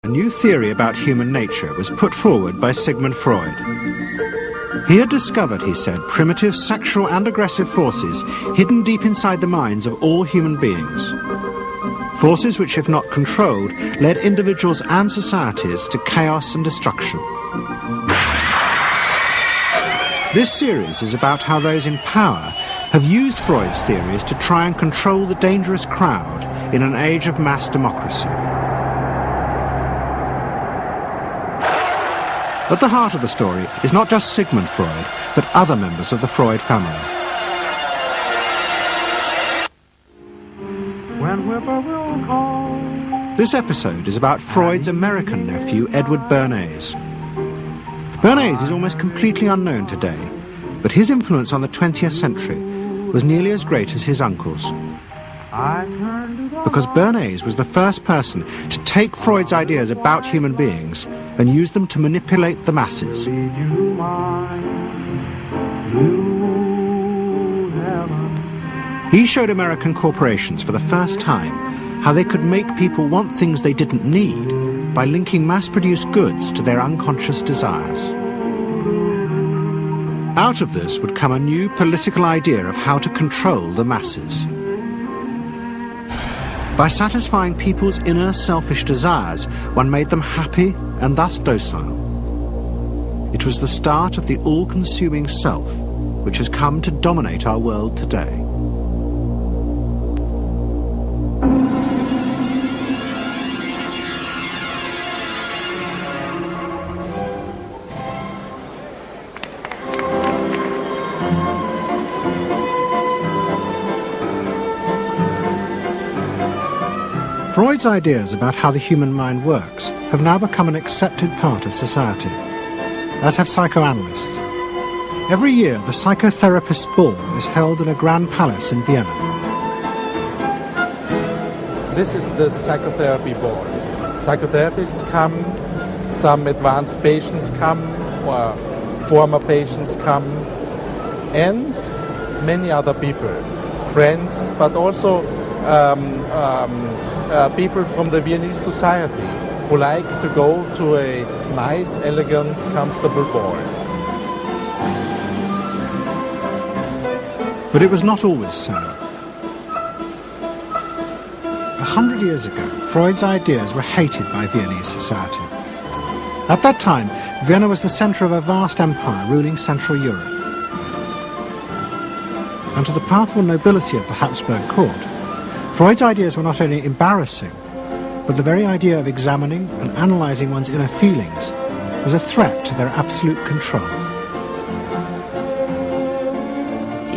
A new theory about human nature was put forward by Sigmund Freud. He had discovered, he said, primitive sexual and aggressive forces hidden deep inside the minds of all human beings. Forces which, if not controlled, led individuals and societies to chaos and destruction. This series is about how those in power have used Freud's theories to try and control the dangerous crowd in an age of mass democracy. At the heart of the story is not just Sigmund Freud, but other members of the Freud family. This episode is about Freud's American nephew, Edward Bernays. Bernays is almost completely unknown today, but his influence on the 20th century was nearly as great as his uncle's. Because Bernays was the first person to take Freud's ideas about human beings and use them to manipulate the masses. He showed American corporations for the first time how they could make people want things they didn't need by linking mass-produced goods to their unconscious desires. Out of this would come a new political idea of how to control the masses. By satisfying people's inner selfish desires, one made them happy and thus docile. It was the start of the all-consuming self, which has come to dominate our world today. Freud's ideas about how the human mind works have now become an accepted part of society, as have psychoanalysts. Every year, the psychotherapist's ball is held in a grand palace in Vienna. This is the psychotherapy ball. Psychotherapists come, some advanced patients come, or former patients come, and many other people, friends, but also people from the Viennese society who like to go to a nice, elegant, comfortable ball. But it was not always so. 100 years ago, Freud's ideas were hated by Viennese society. At that time, Vienna was the centre of a vast empire ruling Central Europe. And to the powerful nobility of the Habsburg court, Freud's ideas were not only embarrassing, but the very idea of examining and analysing one's inner feelings was a threat to their absolute control.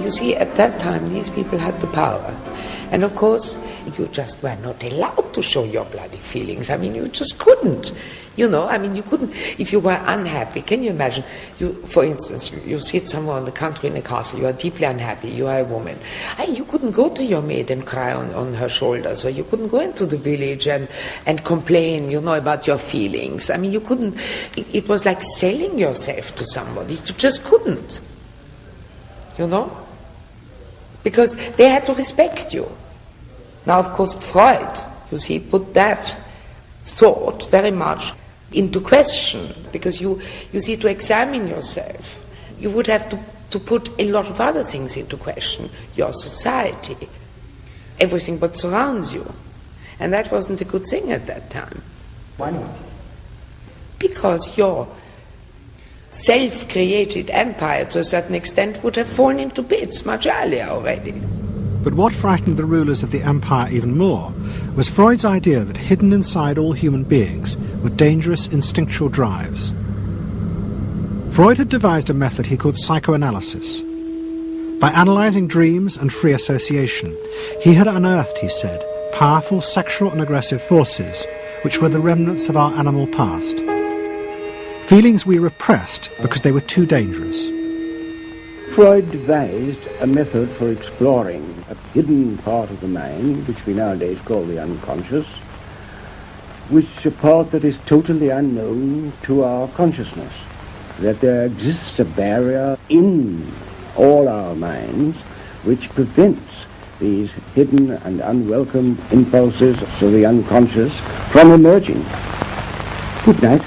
You see, at that time, these people had the power. And of course, you just were not allowed to show your bloody feelings. I mean, you just couldn't. You know, I mean, you couldn't, if you were unhappy. Can you imagine, for instance, you sit somewhere in the country in a castle, you are deeply unhappy, you are a woman. You couldn't go to your maid and cry on her shoulders, or you couldn't go into the village and complain, you know, about your feelings. I mean, you couldn't, it was like selling yourself to somebody. You just couldn't, you know, because they had to respect you. Now, of course, Freud, you see, put that thought very much into question, because you see, to examine yourself, you would have to put a lot of other things into question, your society, everything what surrounds you. And that wasn't a good thing at that time. Why not? Because your self-created empire, to a certain extent, would have fallen into bits much earlier already. But what frightened the rulers of the empire even more was Freud's idea that hidden inside all human beings were dangerous instinctual drives. Freud had devised a method he called psychoanalysis. By analysing dreams and free association, he had unearthed, he said, powerful sexual and aggressive forces which were the remnants of our animal past. Feelings we repressed because they were too dangerous. Freud devised a method for exploring a hidden part of the mind, which we nowadays call the unconscious, which is a part that is totally unknown to our consciousness, that there exists a barrier in all our minds which prevents these hidden and unwelcome impulses of the unconscious from emerging. Good night.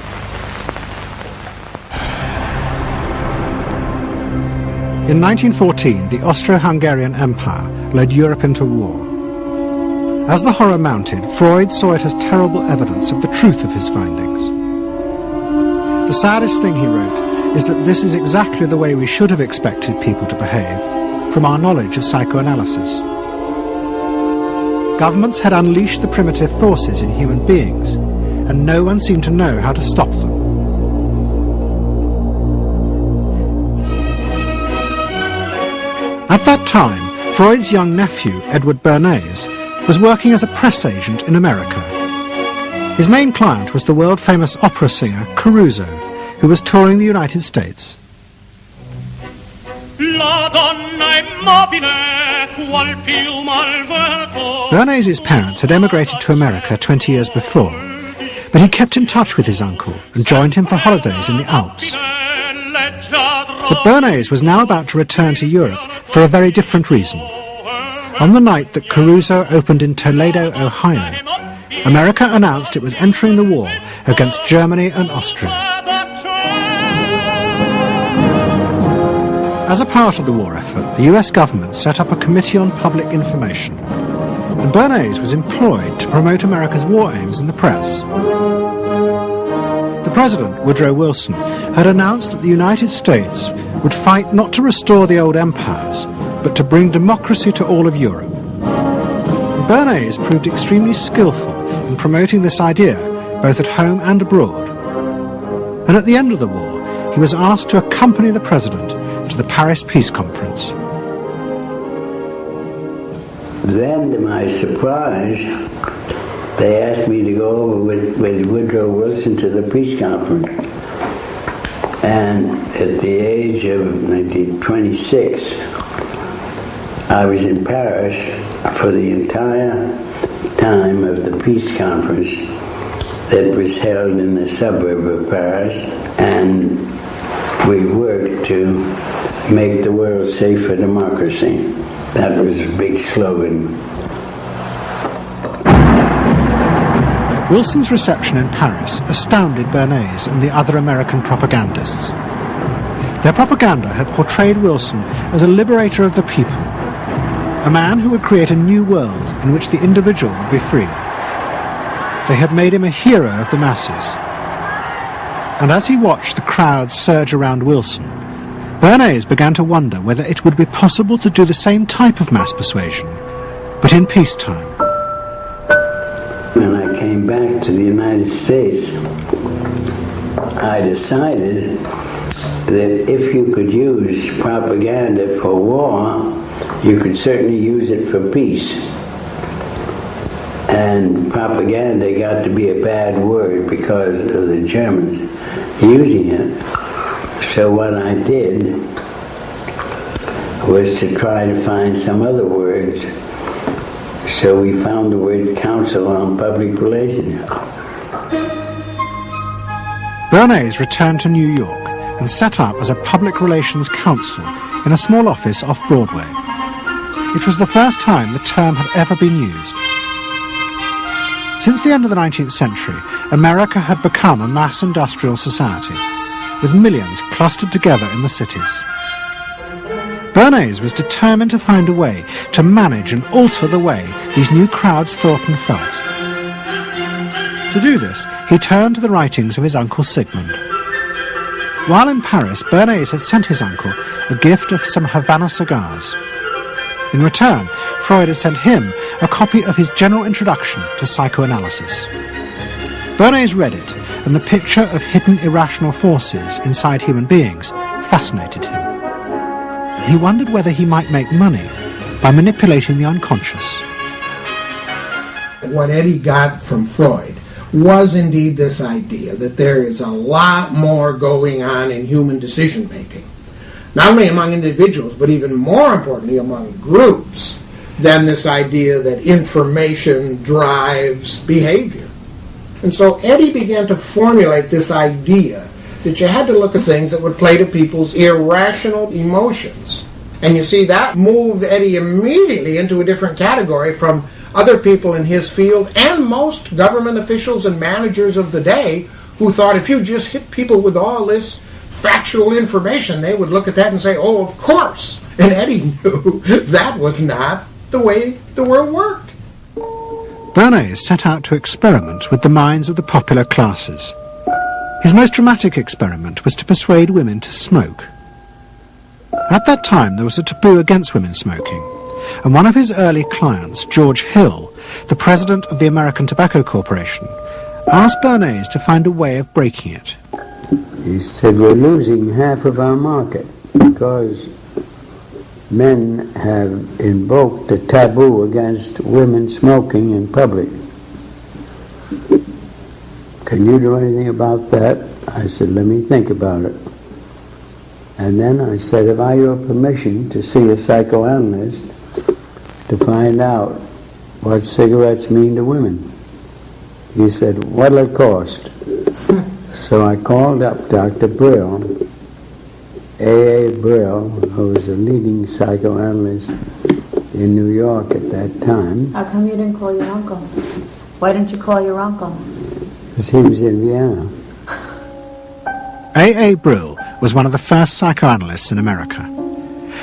In 1914, the Austro-Hungarian Empire led Europe into war. As the horror mounted, Freud saw it as terrible evidence of the truth of his findings. The saddest thing, he wrote, is that this is exactly the way we should have expected people to behave, from our knowledge of psychoanalysis. Governments had unleashed the primitive forces in human beings, and no one seemed to know how to stop them. At that time, Freud's young nephew, Edward Bernays, was working as a press agent in America. His main client was the world-famous opera singer Caruso, who was touring the United States. Bernays' parents had emigrated to America 20 years before, but he kept in touch with his uncle and joined him for holidays in the Alps. But Bernays was now about to return to Europe for a very different reason. On the night that Caruso opened in Toledo, Ohio, America announced it was entering the war against Germany and Austria. As a part of the war effort, the US government set up a Committee on Public Information, and Bernays was employed to promote America's war aims in the press. The President, Woodrow Wilson, had announced that the United States would fight not to restore the old empires, but to bring democracy to all of Europe. Bernays proved extremely skillful in promoting this idea, both at home and abroad. And at the end of the war, he was asked to accompany the President to the Paris Peace Conference. Then, to my surprise, they asked me to go over with Woodrow Wilson to the peace conference. And at the age of 26, I was in Paris for the entire time of the peace conference that was held in the suburb of Paris, and we worked to make the world safe for democracy. That was a big slogan. Wilson's reception in Paris astounded Bernays and the other American propagandists. Their propaganda had portrayed Wilson as a liberator of the people, a man who would create a new world in which the individual would be free. They had made him a hero of the masses. And as he watched the crowds surge around Wilson, Bernays began to wonder whether it would be possible to do the same type of mass persuasion, but in peacetime. When I came back to the United States, I decided that if you could use propaganda for war, you could certainly use it for peace. And propaganda got to be a bad word because of the Germans using it. So what I did was to try to find some other words. So we found the word Council on Public Relations. Bernays returned to New York and set up as a public relations counsel in a small office off Broadway. It was the first time the term had ever been used. Since the end of the 19th century, America had become a mass industrial society, with millions clustered together in the cities. Bernays was determined to find a way to manage and alter the way these new crowds thought and felt. To do this, he turned to the writings of his uncle Sigmund. While in Paris, Bernays had sent his uncle a gift of some Havana cigars. In return, Freud had sent him a copy of his general introduction to psychoanalysis. Bernays read it, and the picture of hidden irrational forces inside human beings fascinated him. He wondered whether he might make money by manipulating the unconscious. What Eddie got from Freud was indeed this idea that there is a lot more going on in human decision-making, not only among individuals, but even more importantly among groups, than this idea that information drives behavior. And so Eddie began to formulate this idea that you had to look at things that would play to people's irrational emotions. And you see, that moved Eddie immediately into a different category from other people in his field and most government officials and managers of the day who thought if you just hit people with all this factual information, they would look at that and say, oh, of course. And Eddie knew that was not the way the world worked. Bernays set out to experiment with the minds of the popular classes. His most dramatic experiment was to persuade women to smoke. At that time, there was a taboo against women smoking, and one of his early clients, George Hill, the president of the American Tobacco Corporation, asked Bernays to find a way of breaking it. He said, we're losing half of our market because men have invoked a taboo against women smoking in public. Can you do anything about that? I said, let me think about it. And then I said, have I your permission to see a psychoanalyst to find out what cigarettes mean to women? He said, what'll it cost? So I called up Dr. Brill, A.A. Brill, who was a leading psychoanalyst in New York at that time. How come you didn't call your uncle? Why didn't you call your uncle? Because he was in Vienna. A.A. Brill was one of the first psychoanalysts in America.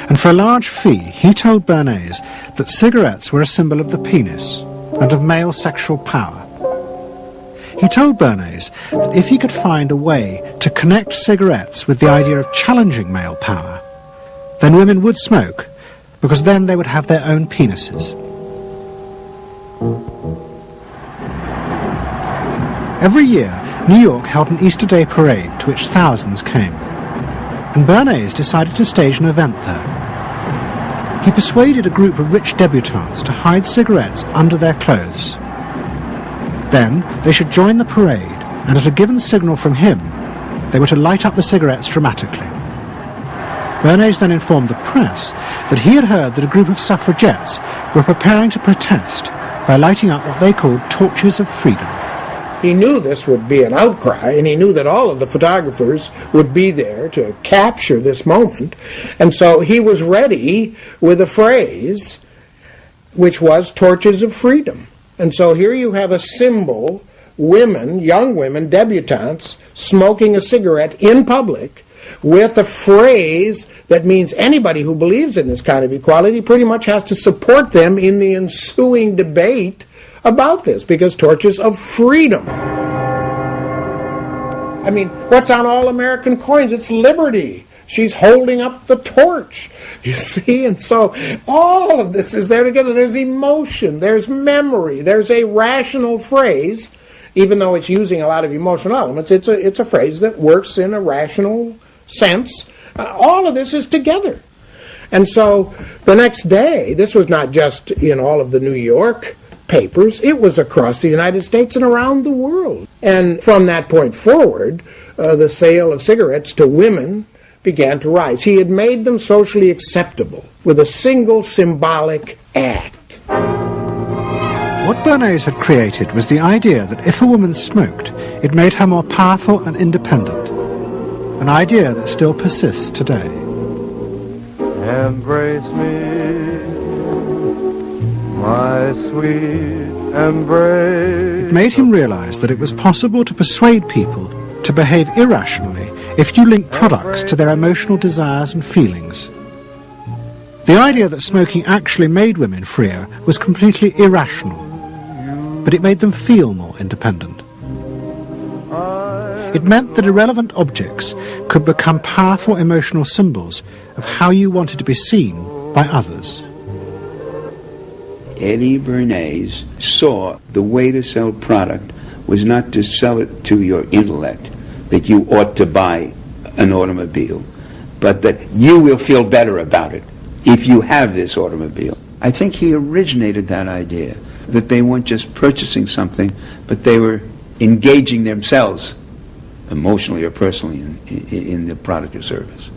And for a large fee, he told Bernays that cigarettes were a symbol of the penis and of male sexual power. He told Bernays that if he could find a way to connect cigarettes with the idea of challenging male power, then women would smoke, because then they would have their own penises. Every year, New York held an Easter Day parade to which thousands came, and Bernays decided to stage an event there. He persuaded a group of rich debutantes to hide cigarettes under their clothes. Then they should join the parade, and at a given signal from him, they were to light up the cigarettes dramatically. Bernays then informed the press that he had heard that a group of suffragettes were preparing to protest by lighting up what they called torches of freedom. He knew this would be an outcry, and he knew that all of the photographers would be there to capture this moment, and so he was ready with a phrase which was torches of freedom. And so here you have a symbol, women, young women, debutantes, smoking a cigarette in public with a phrase that means anybody who believes in this kind of equality pretty much has to support them in the ensuing debate about this, because torches of freedom. I mean, what's on all American coins? It's liberty. She's holding up the torch, you see? And so all of this is there together. There's emotion, there's memory, there's a rational phrase, even though it's using a lot of emotional elements. It's a phrase that works in a rational sense. All of this is together. And so the next day, this was not just in all of the New York papers, it was across the United States and around the world. And from that point forward, the sale of cigarettes to women began to rise. He had made them socially acceptable with a single symbolic act. What Bernays had created was the idea that if a woman smoked, it made her more powerful and independent, an idea that still persists today. Embrace me, my sweet embrace. It made him realize that it was possible to persuade people to behave irrationally if you link products to their emotional desires and feelings. The idea that smoking actually made women freer was completely irrational, but it made them feel more independent. It meant that irrelevant objects could become powerful emotional symbols of how you wanted to be seen by others. Eddie Bernays saw the way to sell product was not to sell it to your intellect, that you ought to buy an automobile, but that you will feel better about it if you have this automobile. I think he originated that idea, that they weren't just purchasing something, but they were engaging themselves emotionally or personally in the product or service.